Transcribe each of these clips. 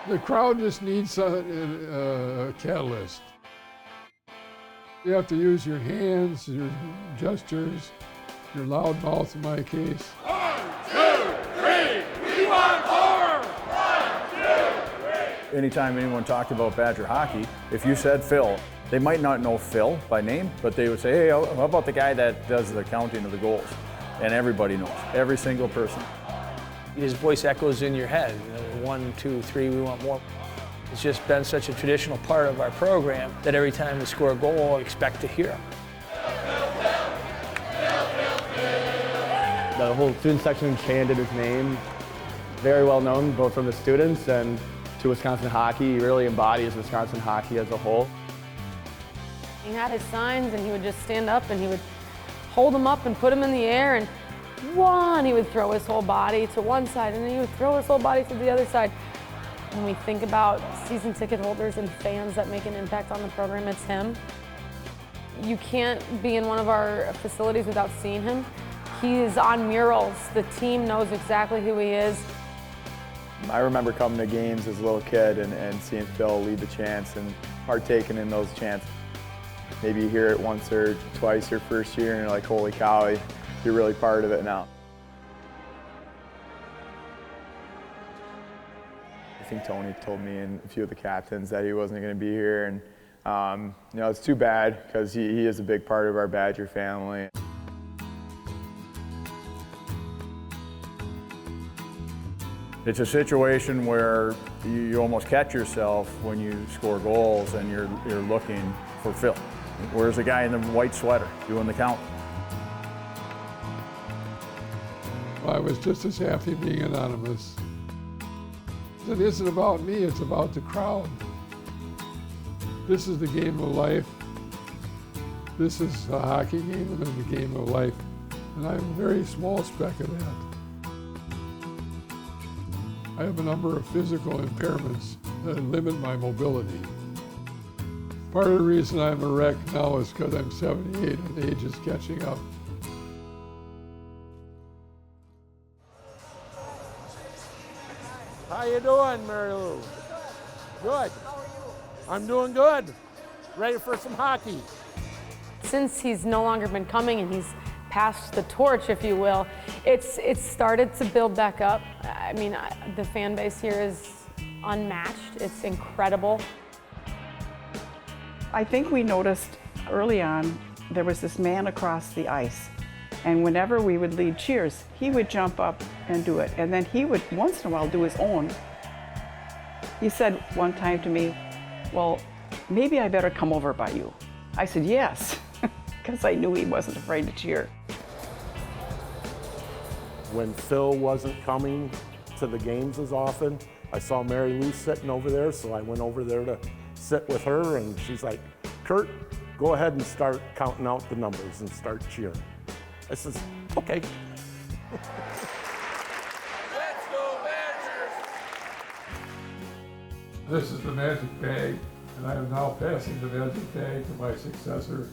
The crowd just needs a catalyst. You have to use your hands, your gestures, your loud mouth in my case. 1, 2, 3, we want more! 1, 2, 3. Anytime anyone talked about Badger hockey, if you said Phil, they might not know Phil by name, but they would say, hey, how about the guy that does the counting of the goals? And everybody knows, every single person. His voice echoes in your head. 1, 2, 3, we want more. It's just been such a traditional part of our program that every time we score a goal, I expect to hear him. The whole student section chanted his name. Very well known, both from the students and to Wisconsin hockey. He really embodies Wisconsin hockey as a whole. He had his signs and he would just stand up and he would hold them up and put them in the air, and he would throw his whole body to one side and then he would throw his whole body to the other side. When we think about season ticket holders and fans that make an impact on the program, it's him. You can't be in one of our facilities without seeing him. He is on murals. The team knows exactly who he is. I remember coming to games as a little kid and seeing Phil lead the chants and partaking in those chants. Maybe you hear it once or twice your first year and you're like, holy cow, you're really part of it now. I think Tony told me and a few of the captains that he wasn't going to be here, and it's too bad because he is a big part of our Badger family. It's a situation where you almost catch yourself when you score goals and you're looking for Phil. Where's the guy in the white sweater doing the count? I was just as happy being anonymous. It isn't about me, it's about the crowd. This is the game of life. This is a hockey game and it's the game of life. And I'm a very small speck of that. I have a number of physical impairments that limit my mobility. Part of the reason I'm a wreck now is because I'm 78 and age is catching up. How you doing, Mary Lou? Good. How are you? I'm doing good. Ready for some hockey. Since he's no longer been coming and he's passed the torch, if you will, it's started to build back up. I mean, the fan base here is unmatched. It's incredible. I think we noticed early on there was this man across the ice, and whenever we would lead cheers, he would jump up and do it, and then he would once in a while do his own. He said one time to me, well, maybe I better come over by you. I said yes, because I knew he wasn't afraid to cheer. When Phil wasn't coming to the games as often, I saw Mary Lou sitting over there, so I went over there to sit with her, and she's like, Kurt, go ahead and start counting out the numbers and start cheering. I says, okay. Let's go Badgers! This is the magic bag, and I am now passing the magic bag to my successor,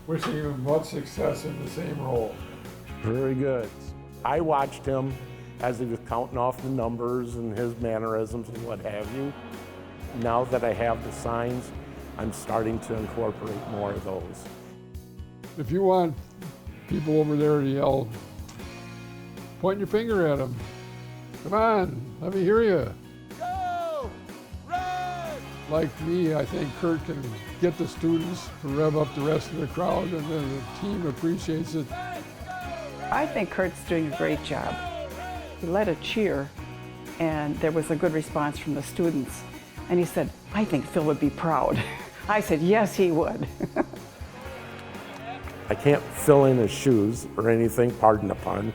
wishing him much success in the same role. Very good. I watched him as he was counting off the numbers and his mannerisms and what have you. Now that I have the signs, I'm starting to incorporate more of those. If you want people over there to yell, point your finger at them. Come on, let me hear you. Go! Red! Like me, I think Kurt can get the students to rev up the rest of the crowd, and then the team appreciates it. I think Kurt's doing a great job. He led a cheer, and there was a good response from the students. And he said, I think Phil would be proud. I said, yes, he would. I can't fill in his shoes or anything, pardon the pun.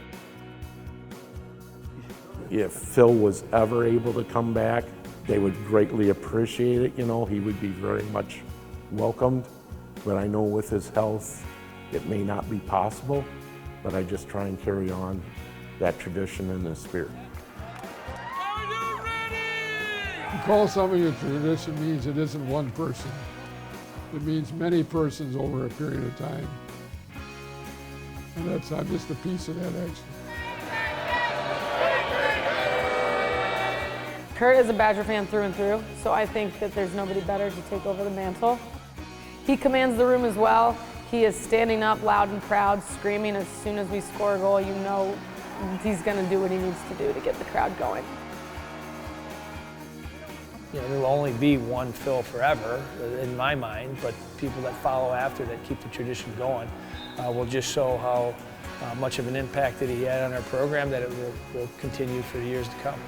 If Phil was ever able to come back, they would greatly appreciate it. You know, he would be very much welcomed. But I know with his health, it may not be possible, but I just try and carry on that tradition and the spirit. Are you ready? To call something a tradition means it isn't one person. It means many persons over a period of time. And I'm just a piece of that, actually. Kurt is a Badger fan through and through, so I think that there's nobody better to take over the mantle. He commands the room as well. He is standing up loud and proud, screaming as soon as we score a goal. You know he's going to do what he needs to do to get the crowd going. You know, there will only be one Phil forever, in my mind, but people that follow after, that keep the tradition going, will just show how much of an impact that he had on our program, that it will continue for years to come.